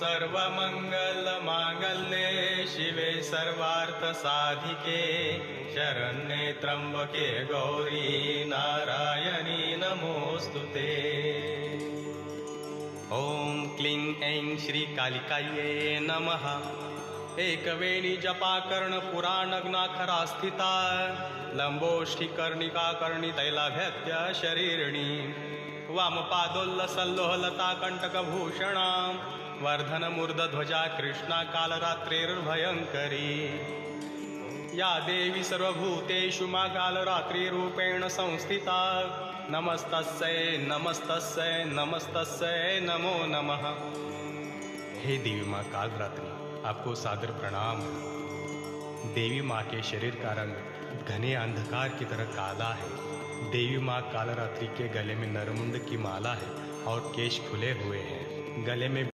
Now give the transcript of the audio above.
सर्वमंगलमांगल्ये शिवे सर्वार्थसाधिके शरण्ये त्र्यंबके गौरी नारायणी नमोस्तुते। ओम क्लीं ऐं श्री कालिकायै नमः। एकवेणी जपा कर्ण पुराणग्नाखरा स्थिता लंबोष्ठी कर्णिका कर्णी तैलाभ्यत्य शरीरिणी वामपादोल्लसल्लोहलता कंटकभूषणा वर्धन मूर्धध्वजा कृष्णा कालरात्रिर्भयंकरी या देवी सर्वभूतेषु मा कालरात्रिरूपेण संस्थिता नमस्तस्यै नमस्तस्यै नमस्तस्यै नमो नमः। हे देवी माँ कालरात्रि, आपको सादर प्रणाम। देवी माँ के शरीर का रंग घने अंधकार की तरह काला है। देवी माँ कालरात्रि के गले में नरमुंड की माला है और केश खुले हुए हैं। गले में